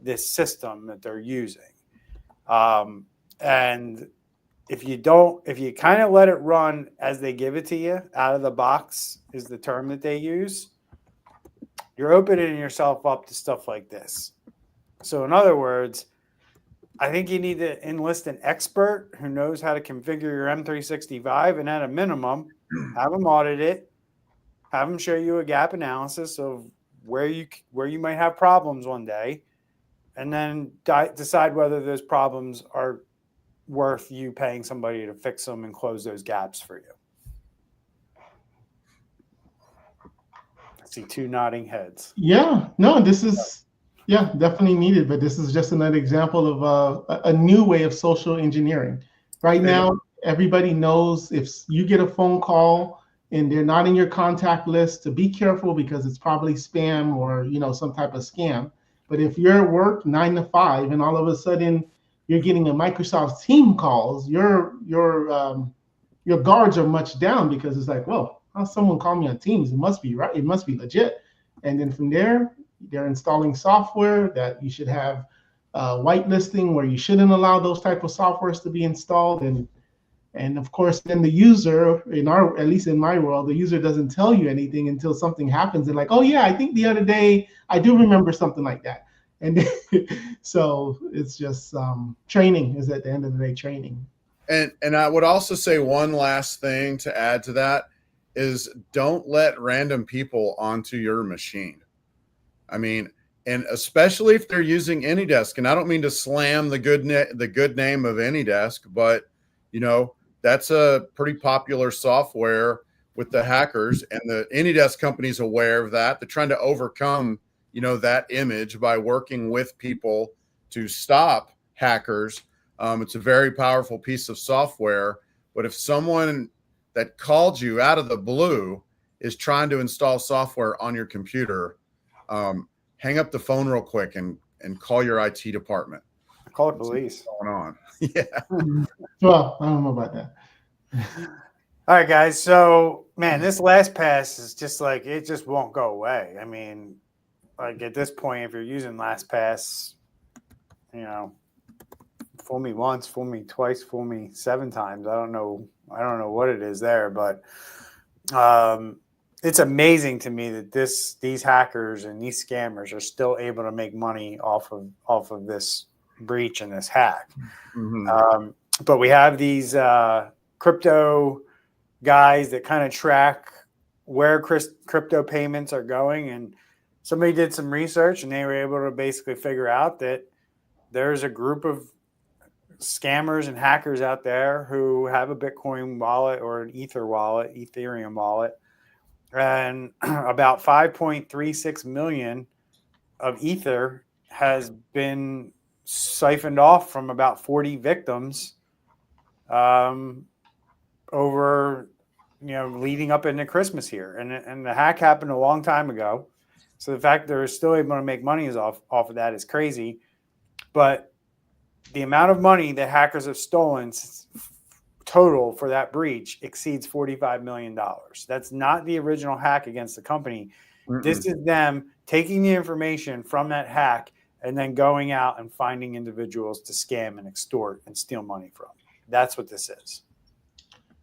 this system that they're using. And if you kind of let it run as they give it to you, out of the box is the term that they use, you're opening yourself up to stuff like this. So in other words, I think you need to enlist an expert who knows how to configure your M365, and at a minimum, have them audit it, have them show you a gap analysis of where you might have problems one day, and then decide whether those problems are worth you paying somebody to fix them and close those gaps for you. I see two nodding heads. Yeah, no, this is definitely needed, but this is just another example of a new way of social engineering. Right now, everybody knows if you get a phone call and they're not in your contact list, to be careful, because it's probably spam or some type of scam. But if you're at work 9 to 5 and all of a sudden you're getting a Microsoft Team calls, your guards are much down, because it's like, well, how someone call me on Teams? It must be right. It must be legit. And then from there, they're installing software that you should have whitelisting, where you shouldn't allow those type of softwares to be installed. And And of course, then the user at least in my world, the user doesn't tell you anything until something happens. And like, oh yeah, I think the other day I do remember something like that. And so it's just training is at the end of the day training. And I would also say one last thing to add to that is don't let random people onto your machine. I mean, and especially if they're using AnyDesk, and I don't mean to slam the good name of AnyDesk, but you know, that's a pretty popular software with the hackers, and the AnyDesk company's aware of that. They're trying to overcome, you know, that image by working with people to stop hackers. It's a very powerful piece of software, but if someone that called you out of the blue is trying to install software on your computer, hang up the phone real quick and call your IT department. Call the police. What's going on? Yeah. Well, I don't know about that. All right, guys. So, man, this LastPass is just like, it just won't go away. I mean, like at this point, if you're using LastPass, you know, fool me once, fool me twice, fool me 7 times. I don't know what it is there, but it's amazing to me that these hackers and these scammers are still able to make money off of this breach and this hack. Mm-hmm. But we have these crypto guys that kind of track where crypto payments are going, and somebody did some research and they were able to basically figure out that there's a group of scammers and hackers out there who have a Bitcoin wallet or an Ethereum wallet, and about 5.36 million of Ether has been siphoned off from about 40 victims over, you know, leading up into Christmas here. And the hack happened a long time ago. So the fact they're still able to make money off of that is crazy. But the amount of money that hackers have stolen total for that breach exceeds $45 million. That's not the original hack against the company. Mm-mm. This is them taking the information from that hack and then going out and finding individuals to scam and extort and steal money from. That's what this is.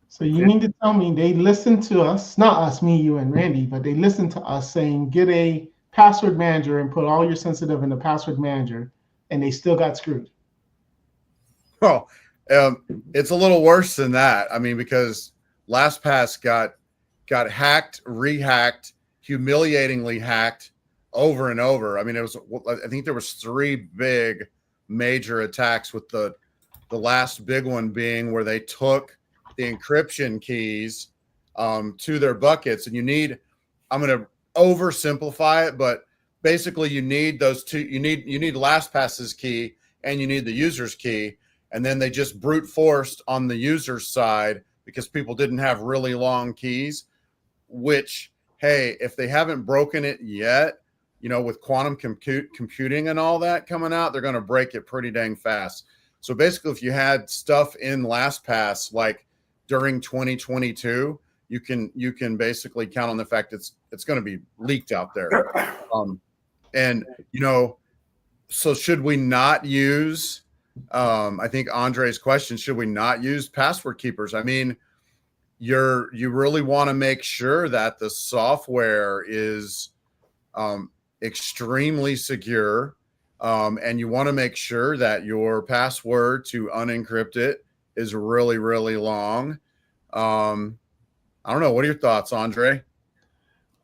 So you mean to tell me they listened to us, not us, me, you, and Randy, but they listened to us saying, get a password manager and put all your sensitive in the password manager, and they still got screwed? Oh, it's a little worse than that. I mean, because LastPass got hacked, rehacked, humiliatingly hacked over and over. I mean, I think there was 3 big major attacks, with the last big one being where they took the encryption keys to their buckets. And I'm going to oversimplify it, but basically you need those two. You need LastPass's key and you need the user's key. And then they just brute forced on the user's side because people didn't have really long keys, which, hey, if they haven't broken it yet, you know, with quantum computing and all that coming out, they're going to break it pretty dang fast. So basically, if you had stuff in LastPass, like during 2022, you can basically count on the fact it's going to be leaked out there. And, you know, so should we not use, I think Andre's question, should we not use password keepers? I mean, you really want to make sure that the software is extremely secure, and you want to make sure that your password to unencrypt it is really, really long. I don't know. What are your thoughts, Andre?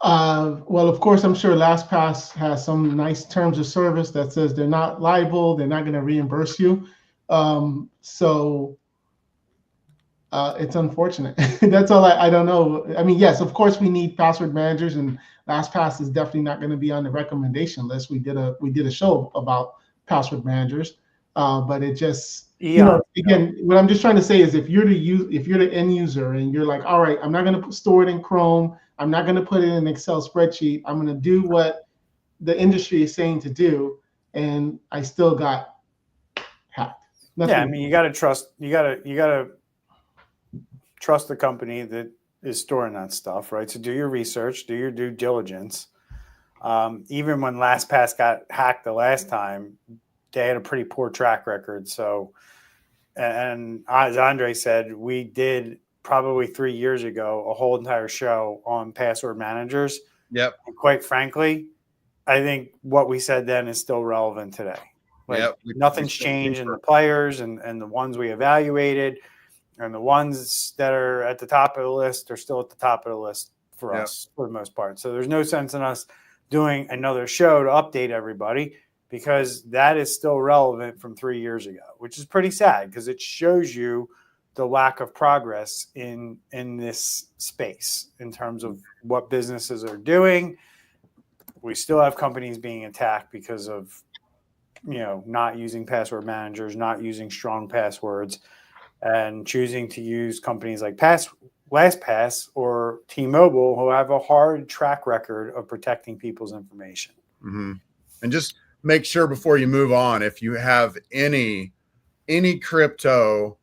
Well, of course, I'm sure LastPass has some nice terms of service that says they're not liable, they're not going to reimburse you. So it's unfortunate. That's all. I don't know. I mean, yes, of course, we need password managers, and LastPass is definitely not going to be on the recommendation list. We did a show about password managers, but it just, you know, again, what I'm just trying to say is if you're the end user and you're like, all right, I'm not going to store it in Chrome, I'm not going to put it in an Excel spreadsheet, I'm going to do what the industry is saying to do, and I still got hacked. Nothing. Yeah, I mean, you got to trust the company that is storing that stuff, right? So do your research, do your due diligence. Even when LastPass got hacked the last time, they had a pretty poor track record. So, And as Andre said, we did probably 3 years ago a whole entire show on password managers. Yep. And quite frankly, I think what we said then is still relevant today. Like Yep. nothing's changed in the players and the ones we evaluated, and the ones that are at the top of the list are still at the top of the list for us for the most part. So there's no sense in us doing another show to update everybody, because that is still relevant from 3 years ago, which is pretty sad because it shows you the lack of progress in this space in terms of what businesses are doing. We still have companies being attacked because of, not using password managers, not using strong passwords, and choosing to use companies like LastPass or T-Mobile, who have a hard track record of protecting people's information. Mm-hmm. And just make sure before you move on, if you have any crypto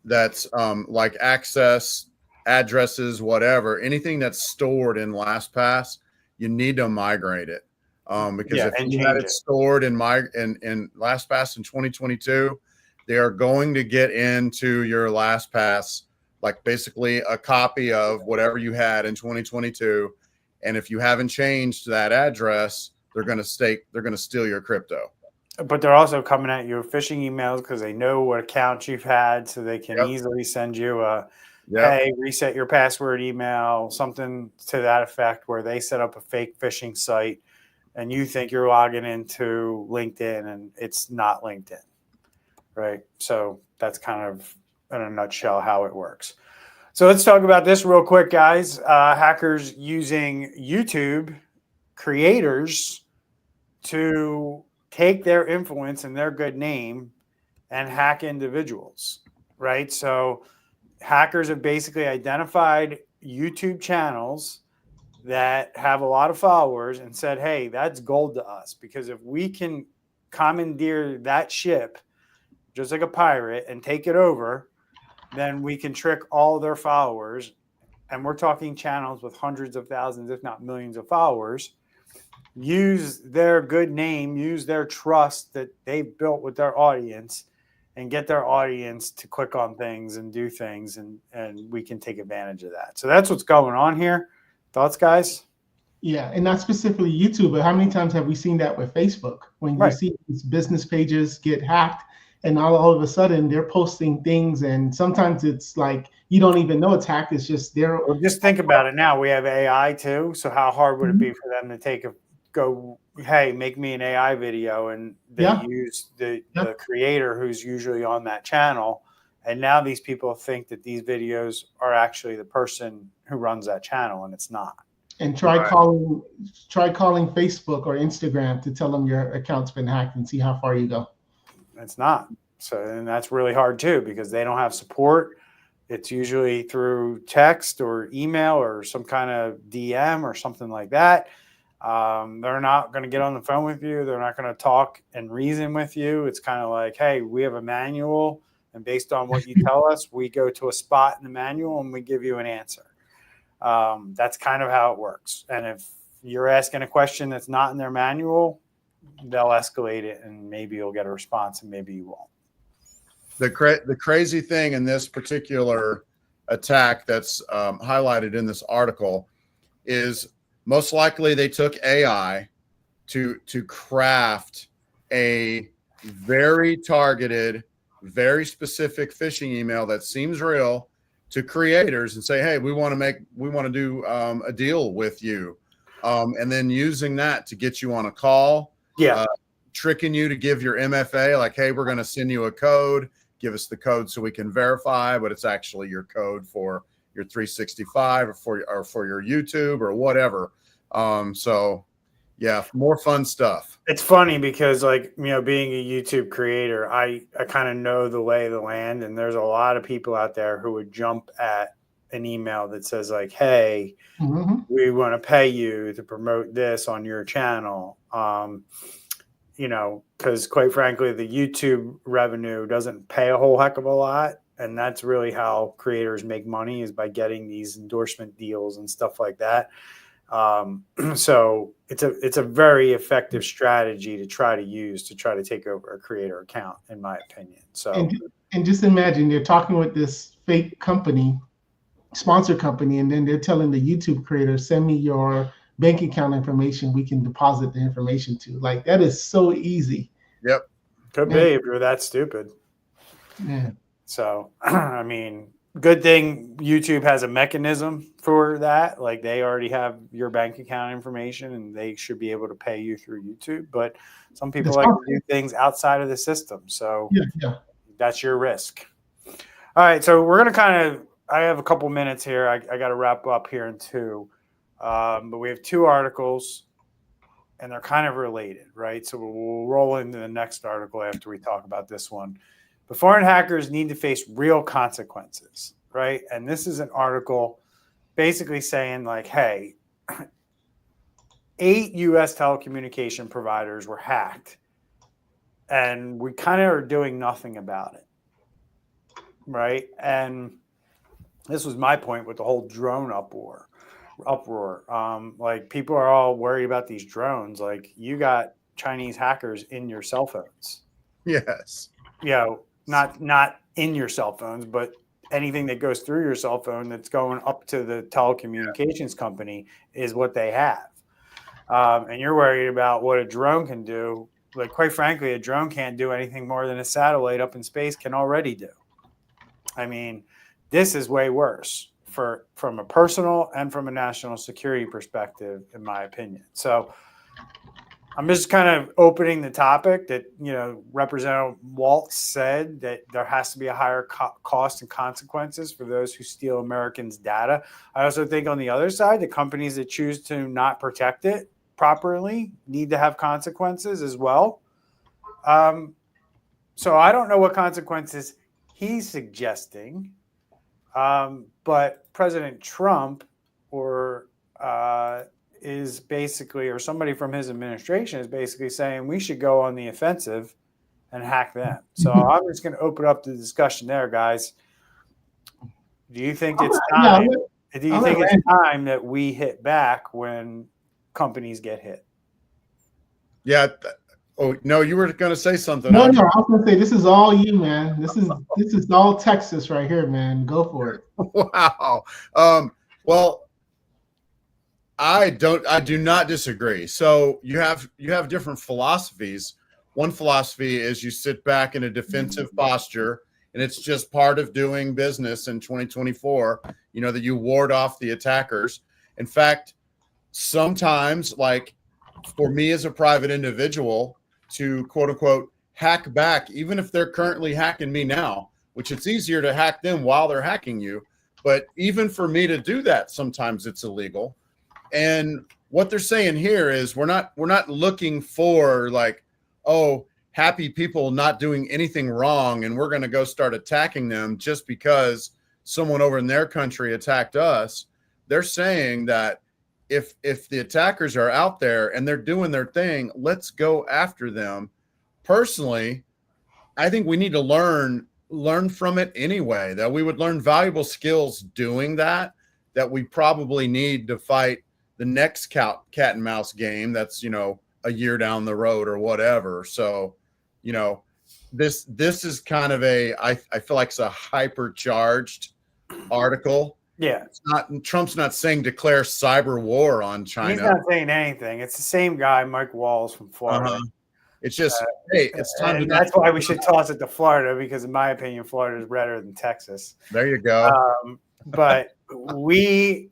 that's like access, addresses, whatever, anything that's stored in LastPass, you need to migrate it. Because if you had it stored in LastPass in 2022, they are going to get into your LastPass, like basically a copy of whatever you had in 2022. And if you haven't changed that address, they're going to steal your crypto. But they're also coming at you with phishing emails because they know what accounts you've had, so they can easily send you a, hey, reset your password email, something to that effect, where they set up a fake phishing site and you think you're logging into LinkedIn and it's not LinkedIn, right? So that's kind of, in a nutshell, how it works. So let's talk about this real quick, guys. Hackers using YouTube creators to take their influence and their good name and hack individuals, right? So hackers have basically identified YouTube channels that have a lot of followers and said, hey, that's gold to us, because if we can commandeer that ship just like a pirate and take it over, then we can trick all their followers. And we're talking channels with hundreds of thousands, if not millions of followers. Use their good name, use their trust that they've built with their audience, and get their audience to click on things and do things, and we can take advantage of that. So that's what's going on here. Thoughts, guys? Yeah, and not specifically YouTube, but how many times have we seen that with Facebook? When you see these business pages get hacked, and all of a sudden they're posting things, and sometimes it's like you don't even know it's hacked. It's just there. Well, just think about it now. We have AI too. So how hard would it be for them to go, hey, make me an AI video, and they use the creator who's usually on that channel. And now these people think that these videos are actually the person who runs that channel, and it's not. And try calling Facebook or Instagram to tell them your account's been hacked and see how far you go. It's not. So, and that's really hard too, because they don't have support. It's usually through text or email or some kind of DM or something like that. They're not going to get on the phone with you. They're not going to talk and reason with you. It's kind of like, hey, we have a manual, and based on what you tell us, we go to a spot in the manual and we give you an answer. That's kind of how it works. And if you're asking a question that's not in their manual, they'll escalate it, and maybe you'll get a response and maybe you won't. The crazy thing in this particular attack that's highlighted in this article is most likely they took AI to craft a very targeted, very specific phishing email that seems real to creators and say, hey, we want to do a deal with you. And then using that to get you on a call, tricking you to give your MFA, like, hey, we're going to send you a code, give us the code so we can verify, but it's actually your code for your 365 or for your YouTube or whatever. So yeah, more fun stuff. It's funny because, like, being a YouTube creator, I kind of know the lay of the land, and there's a lot of people out there who would jump at an email that says like, hey, we want to pay you to promote this on your channel. Because quite frankly, the YouTube revenue doesn't pay a whole heck of a lot. And that's really how creators make money, is by getting these endorsement deals and stuff like that. So it's a very effective strategy to try to use to try to take over a creator account, in my opinion. So And just imagine they're talking with this fake company, sponsor company, and then they're telling the YouTube creator, send me your bank account information, we can deposit the information to. Like, that is so easy. Yep. Could be if you're that stupid. Yeah. So, I mean, good thing YouTube has a mechanism for that. Like, they already have your bank account information and they should be able to pay you through YouTube. But some people like to do things outside of the system. So Yeah. that's your risk. All right. So we're going to I have a couple minutes here. I got to wrap up here in 2. But we have 2 articles and they're kind of related, right? So we'll roll into the next article after we talk about this one. But foreign hackers need to face real consequences, right? And this is an article basically saying like, hey, 8 U.S. telecommunication providers were hacked and we kind of are doing nothing about it, right? And this was my point with the whole drone uproar. Like, people are all worried about these drones. Like, you got Chinese hackers in your cell phones. Yes. You know, not in your cell phones, but anything that goes through your cell phone that's going up to the telecommunications company is what they have. And you're worried about what a drone can do. Like, quite frankly, a drone can't do anything more than a satellite up in space can already do. I mean, this is way worse from a personal and from a national security perspective, in my opinion. So I'm just kind of opening the topic that, Representative Waltz said that there has to be a higher cost and consequences for those who steal Americans' data. I also think on the other side, the companies that choose to not protect it properly need to have consequences as well. So I don't know what consequences he's suggesting. But President Trump is basically, or somebody from his administration is basically saying we should go on the offensive and hack them. So I'm just going to open up the discussion there, guys. Do you think it's time? Do you think it's time that we hit back when companies get hit? Yeah. Oh no, you were going to say something. No, I was going to say, this is all you, man. This is all Texas right here, man. Go for it. Wow. Well, I do not disagree. So you have different philosophies. One philosophy is you sit back in a defensive posture, and it's just part of doing business in 2024, that you ward off the attackers. In fact, sometimes, like for me as a private individual, to quote unquote hack back, even if they're currently hacking me now, which it's easier to hack them while they're hacking you. But even for me to do that, sometimes it's illegal. And what they're saying here is we're not looking for like, oh, happy people not doing anything wrong, and we're going to go start attacking them just because someone over in their country attacked us. They're saying that if the attackers are out there and they're doing their thing, let's go after them. Personally, I think we need to learn from it anyway, that we would learn valuable skills doing that we probably need to fight the next cat and mouse game that's, a year down the road or whatever. So, this is kind of I feel like it's a hypercharged article. Yeah. Trump's not saying declare cyber war on China. He's not saying anything. It's the same guy, Mike Walls from Florida. It's just, hey, it's time to. That's why we should toss it to Florida, because in my opinion, Florida is redder than Texas. There you go. But he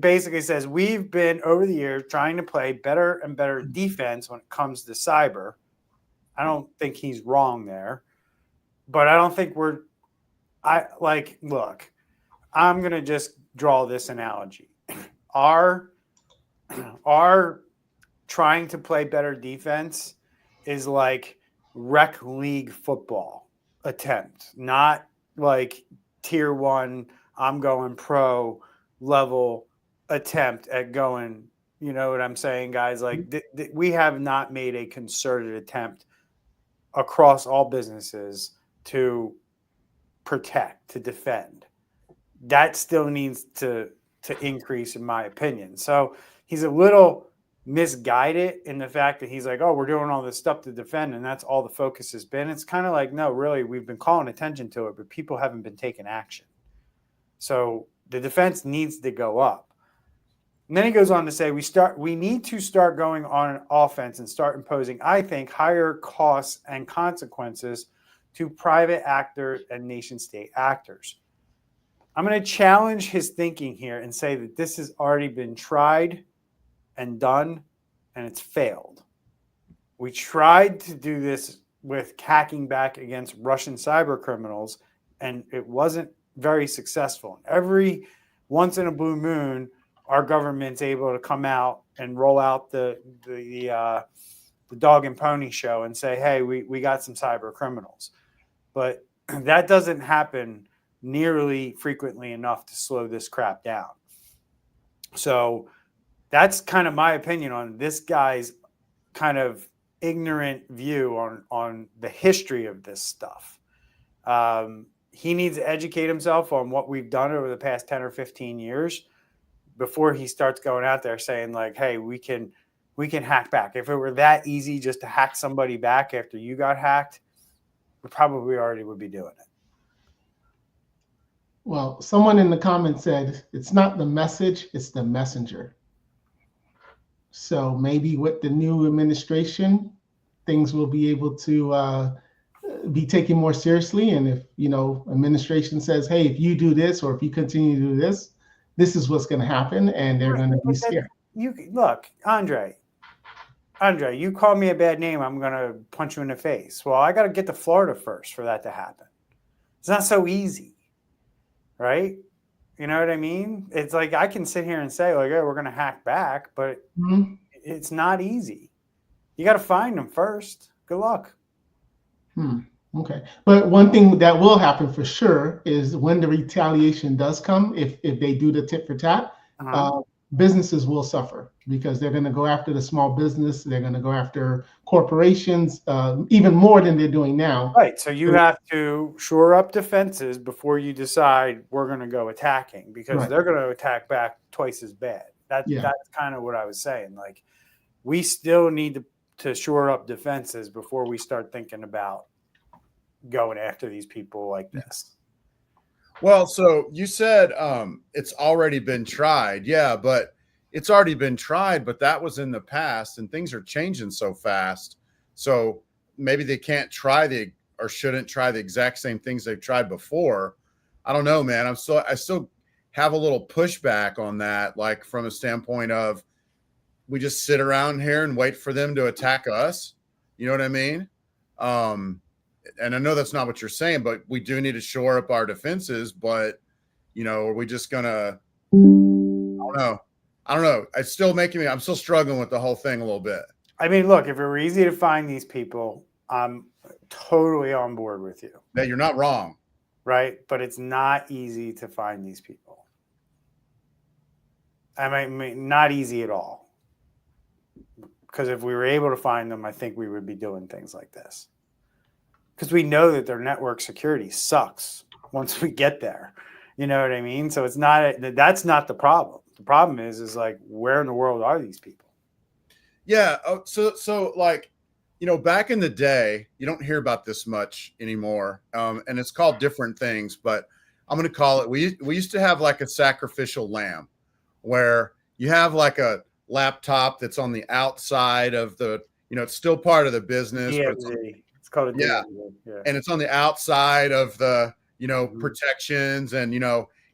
basically says we've been over the years trying to play better and better defense when it comes to cyber. I don't think he's wrong there, but I don't think look, I'm going to just draw this analogy. Our trying to play better defense is like rec league football attempt, not like tier 1, I'm going pro level attempt at going, you know what I'm saying, guys? Like we have not made a concerted attempt across all businesses to protect, to defend. That still needs to increase, in my opinion. So he's a little misguided in the fact that he's like, oh, we're doing all this stuff to defend, and that's all the focus has been. It's kind of like, no, really, we've been calling attention to it, but people haven't been taking action. So the defense needs to go up. And then he goes on to say, we need to start going on an offense and start imposing, I think, higher costs and consequences to private actors and nation state actors. I'm going to challenge his thinking here and say that this has already been tried and done, and it's failed. We tried to do this with hacking back against Russian cyber criminals, and it wasn't very successful. Every once in a blue moon, our government's able to come out and roll out the dog and pony show and say, hey, we got some cyber criminals. But that doesn't happen nearly frequently enough to slow this crap down. So that's kind of my opinion on this guy's kind of ignorant view on the history of this stuff. He needs to educate himself on what we've done over the past 10 or 15 years before he starts going out there saying like, hey, we can hack back. If it were that easy just to hack somebody back after you got hacked, we probably already would be doing it. Well, someone in the comments said it's not the message, it's the messenger. So maybe with the new administration, things will be able to be taken more seriously. And if, administration says, hey, if you do this, or if you continue to do this, this is what's going to happen. And they're going to be scared. Look, Andre, you call me a bad name, I'm going to punch you in the face. Well, I got to get to Florida first for that to happen. It's not so easy, right? You know what I mean? It's like I can sit here and say, like, yeah, we're going to hack back, but it's not easy. You got to find them first. Good luck. Okay. But one thing that will happen for sure is when the retaliation does come, if they do the tit for tat, businesses will suffer because they're going to go after the small business. They're going to go after corporations even more than they're doing now. Right. So you have to shore up defenses before you decide we're going to go attacking, because they're going to attack back twice as bad. That's kind of what I was saying. Like, we still need to shore up defenses before we start thinking about going after these people like this. Well, so you said it's already been tried. Yeah, but it's already been tried, but that was in the past and things are changing so fast. So maybe they can't try or shouldn't try the exact same things they've tried before. I don't know, man. I still have a little pushback on that, like from a standpoint of we just sit around here and wait for them to attack us. You know what I mean? And I know that's not what you're saying, but we do need to shore up our defenses. But, are we just gonna? I don't know. It's still I'm still struggling with the whole thing a little bit. I mean, look, if it were easy to find these people, I'm totally on board with you. Yeah, you're not wrong. Right? But it's not easy to find these people. I mean, not easy at all. Because if we were able to find them, I think we would be doing things like this. Because we know that their network security sucks once we get there. You know what I mean? So that's not the problem. The problem is like, where in the world are these people? Yeah. So like, back in the day, you don't hear about this much anymore. And it's called different things, but I'm going to call it, we used to have like a sacrificial lamb where you have like a laptop that's on the outside of the, it's still part of the business. Yeah, it's called a yeah. And it's on the outside of the, protections, and,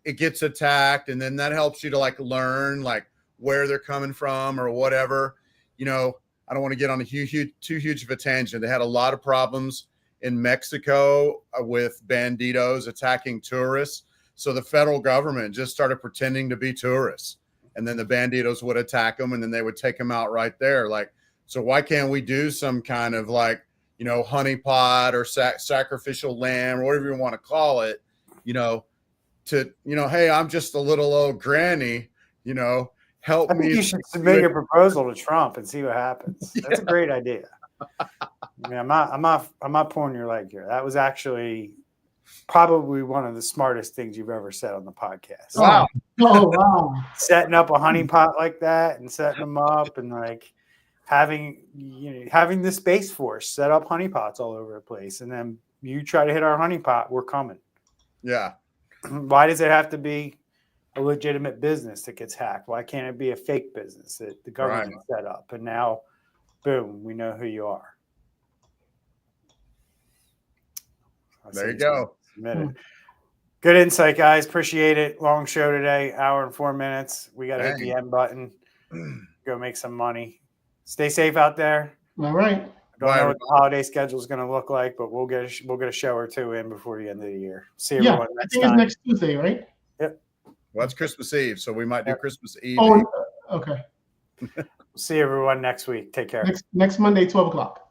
it gets attacked, and then that helps you to like learn like where they're coming from or whatever. I don't want to get on too huge of a tangent. They had a lot of problems in Mexico with banditos attacking tourists. So the federal government just started pretending to be tourists, and then the banditos would attack them, and then they would take them out right there. Like, so why can't we do some kind of like, honeypot or sacrificial lamb or whatever you want to call it, hey, I'm just a little old granny, help me. I think you should submit your proposal to Trump and see what happens. That's a great idea. I mean, I'm not pulling your leg here. That was actually probably one of the smartest things you've ever said on the podcast. Wow. Oh, wow. Setting up a honeypot like that and setting them up and like having the Space Force set up honeypots all over the place, and then you try to hit our honeypot, we're coming. Yeah. Why does it have to be a legitimate business that gets hacked? Why can't it be a fake business that the government set up? And now, boom, we know who you are. There you go. Good insight, guys. Appreciate it. Long show today, hour and 4 minutes. We got to hit the end button. Go make some money. Stay safe out there. All right. Don't know what the holiday schedule is going to look like, but we'll get a show or two in before the end of the year. See everyone I think it's next Tuesday, right? Yep. Well, that's Christmas Eve, so we might do Christmas Eve. Oh, okay. See everyone next week. Take care. Next Monday, 12 o'clock.